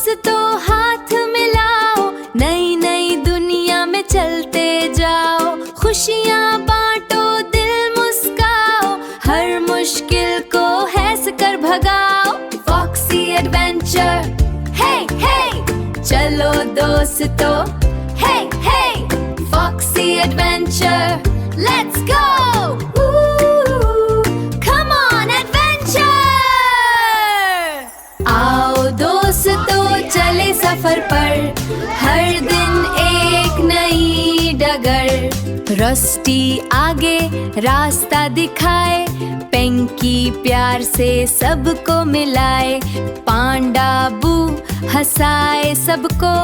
दोस्तों हाथ मिलाओ, नई नई दुनिया में चलते जाओ। खुशियाँ बांटो, दिल मुस्काओ, हर मुश्किल को हंस कर भगाओ। फॉक्सी एडवेंचर, हे हे, चलो दोस्तों, hey hey, foxy adventure, let's go. Come on adventure, आओ दोस्तों चले सफर पर, हर दिन एक नई डगर। रस्टी आगे रास्ता दिखाए, पेंकी प्यार से सबको मिलाए। पांडा बू हंसाए सबको,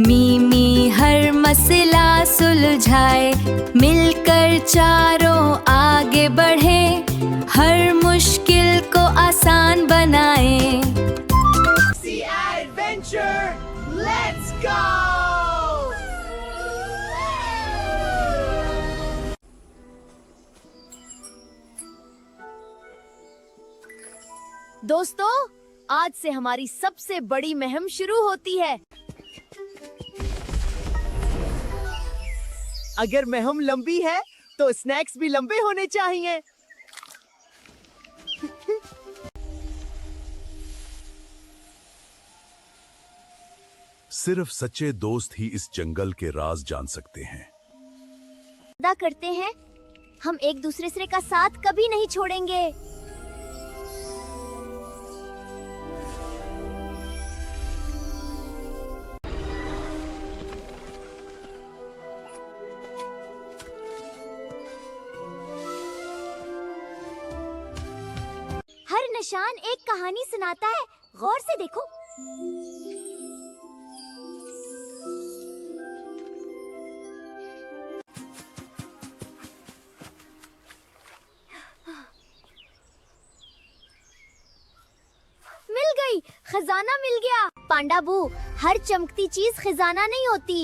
मीमी हर मसला सुलझाए। मिलकर चारों आगे बढ़े, हर मुश्किल को आसान बनाए। Foxy adventure, let's go. दोस्तों, आज से हमारी सबसे बड़ी मुहिम शुरू होती है। अगर मुहिम लंबी है तो स्नैक्स भी लंबे होने चाहिए। सिर्फ सच्चे दोस्त ही इस जंगल के राज जान सकते हैं। वादा करते हैं, हम एक दूसरे से का साथ कभी नहीं छोड़ेंगे। हर निशान एक कहानी सुनाता है, गौर से देखो। मिल गई, खजाना मिल गया। पांडा बू, हर चमकती चीज खजाना नहीं होती।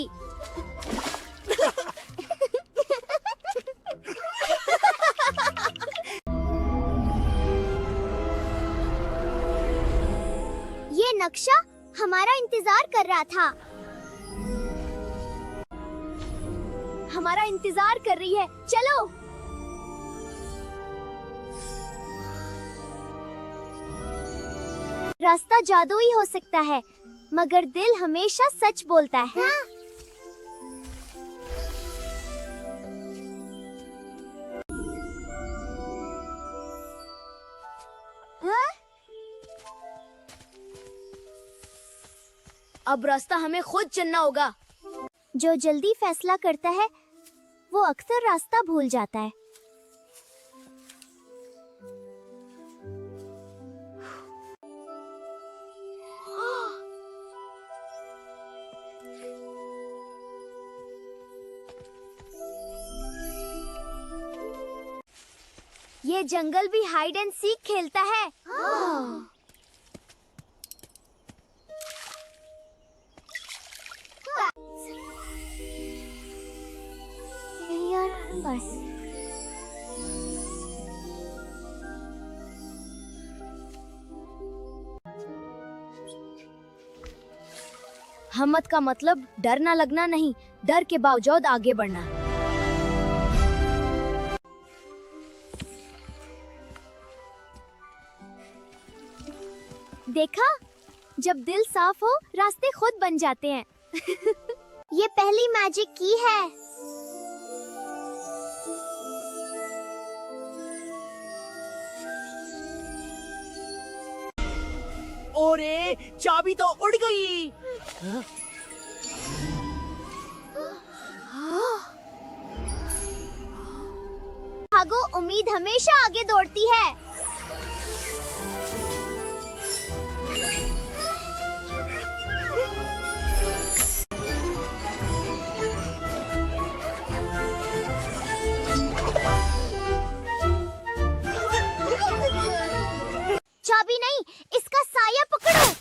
ये नक्शा हमारा इंतजार कर रहा था। हमारा इंतजार कर रही है, चलो। रास्ता जादुई हो सकता है, मगर दिल हमेशा सच बोलता है। हाँ? अब रास्ता हमें खुद चुनना होगा। जो जल्दी फैसला करता है, वो अक्सर रास्ता भूल जाता है। ये जंगल भी हाइड एंड सीक खेलता है। बस हिम्मत का मतलब डर ना लगना नहीं, डर के बावजूद आगे बढ़ना। देखा, जब दिल साफ हो रास्ते खुद बन जाते हैं। ये पहली मैजिक की है। ओरे, चाबी तो उड़ गई। भागो, उम्मीद हमेशा आगे दौड़ती है। चाबी नहीं, इसका साया पकड़ो।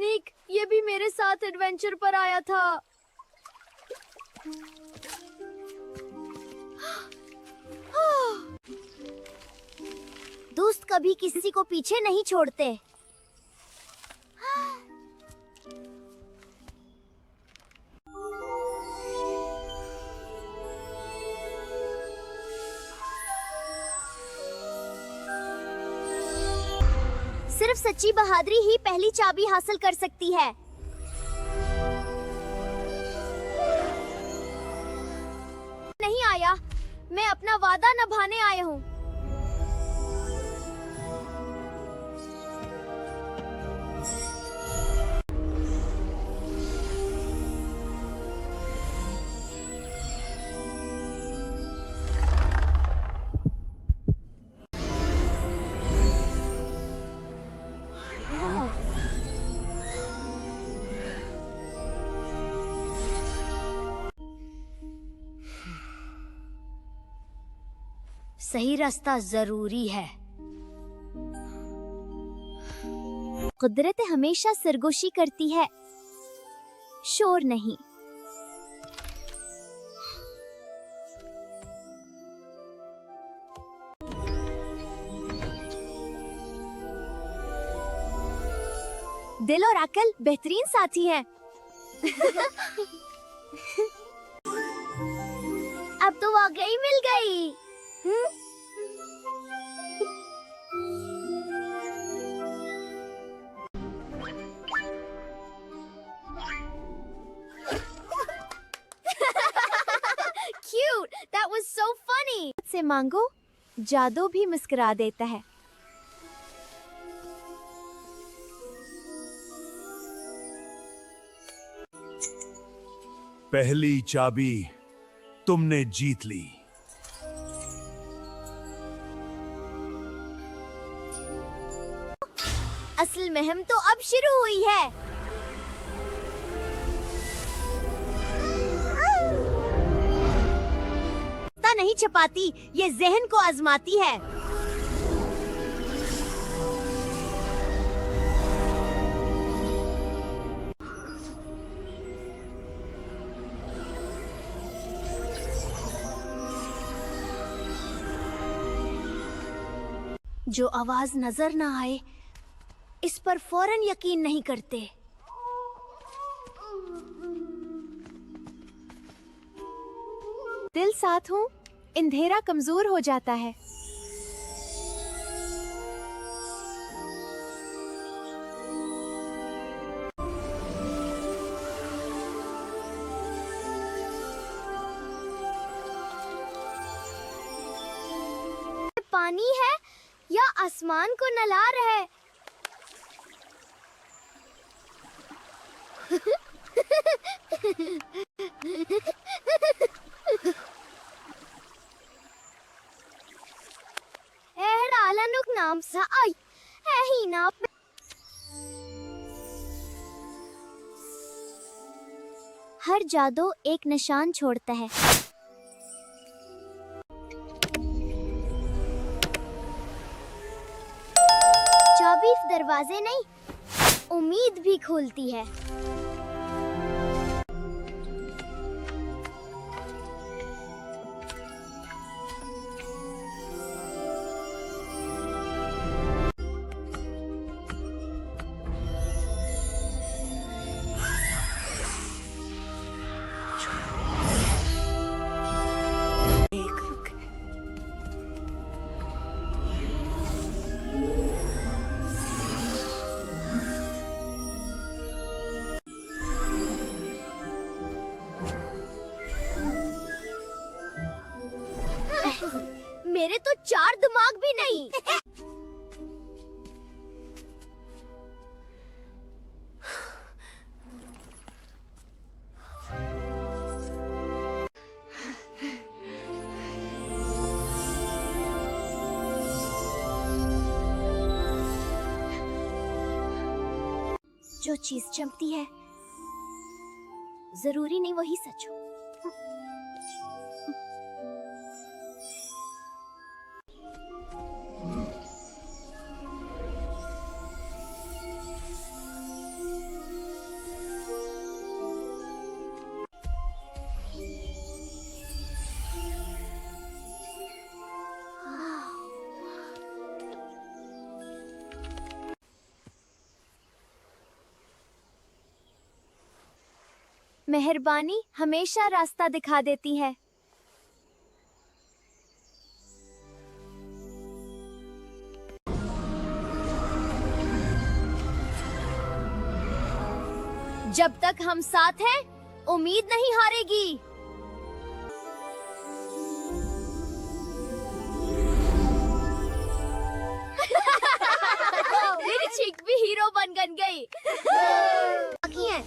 स्नीक, ये भी मेरे साथ एडवेंचर पर आया था। दोस्त कभी किसी को पीछे नहीं छोड़ते। सिर्फ सच्ची बहादुरी ही पहली चाबी हासिल कर सकती है। नहीं आया, मैं अपना वादा निभाने आया हूँ। सही रास्ता जरूरी है। कुदरत हमेशा सरगोशी करती है, शोर नहीं। दिल और अकल बेहतरीन साथी हैं। अब तो वाकई मिल गई। Cute, that was so funny. से मांगो, जादू भी मुस्कुरा देता है। पहली चाबी तुमने जीत ली। असल मुहिम तो अब शुरू हुई है। रास्ता नहीं छपाती, ये जहन को आजमाती है। जो आवाज नजर ना आए, इस पर फौरन यकीन नहीं करते। दिल साथ हूँ, अंधेरा कमजोर हो जाता है। पानी है या आसमान को नला रहा है? आलनुक नाम सा आई है ही ना। हर जादू एक निशान छोड़ता है। चाबी दरवाजे नहीं, उम्मीद भी खोलती है। मेरे तो 4 दिमाग भी नहीं। जो चीज चमकती है, जरूरी नहीं वही सच हो। मेहरबानी हमेशा रास्ता दिखा देती है। जब तक हम साथ हैं, उम्मीद नहीं हारेगी। मेरी चिक भी हीरो बन गई। बाकी है।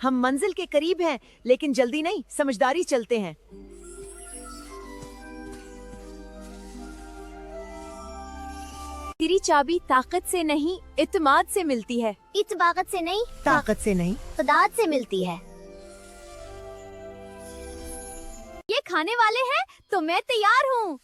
हम मंजिल के करीब हैं, लेकिन जल्दी नहीं, समझदारी चलते हैं। तेरी चाबी ताकत से नहीं, इत्मीनान से मिलती है। इत्मीनान से नहीं, ताकत से नहीं, खुदात से मिलती है। ये खाने वाले हैं तो मैं तैयार हूँ।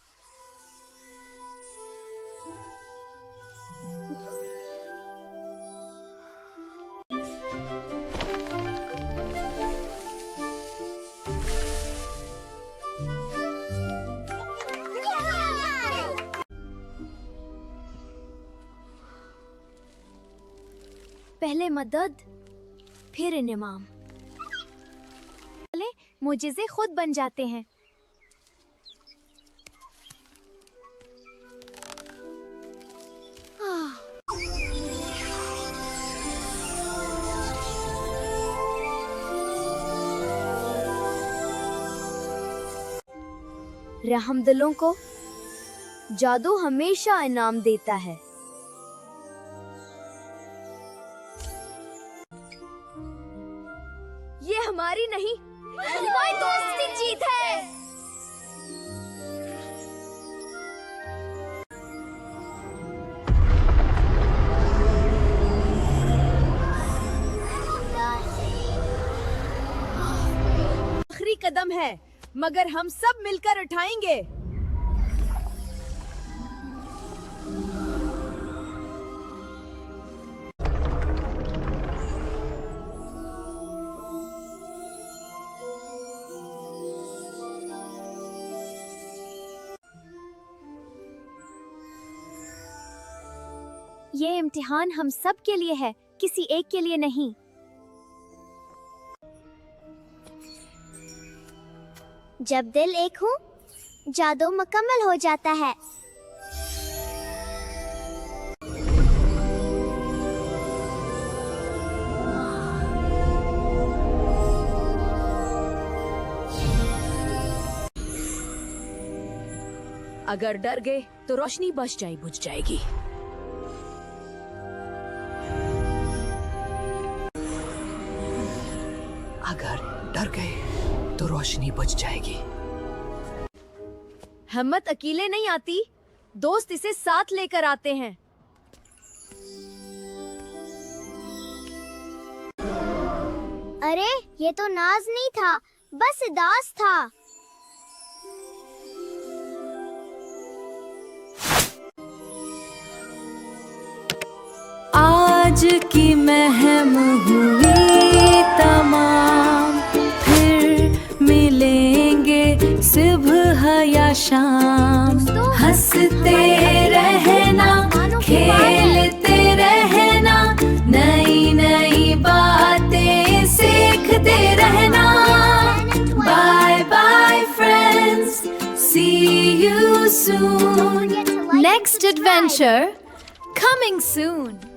पहले मदद, फिर इनाम। मुझे खुद बन जाते हैं। रहमदिलों को जादू हमेशा इनाम देता है। ये हमारी नहीं, हमारी दोस्ती जीत है। आखिरी कदम है, मगर हम सब मिलकर उठाएंगे। ये इम्तिहान हम सब के लिए है, किसी एक के लिए नहीं। जब दिल एक हो, जादू मुकम्मल हो जाता है। अगर डर गए तो रोशनी बुझ जाएगी। अगर डर गए तो रोशनी बुझ जाएगी। हिम्मत अकेले नहीं आती, दोस्त इसे साथ लेकर आते हैं। अरे ये तो नाज नहीं था, बस दास था। आज की महम हुई तमाम, फिर मिलेंगे सुबह या शाम। हंसते रहना, खेलते रहना, नई नई बातें सीखते रहना। Bye bye friends, see you soon. Next adventure coming soon.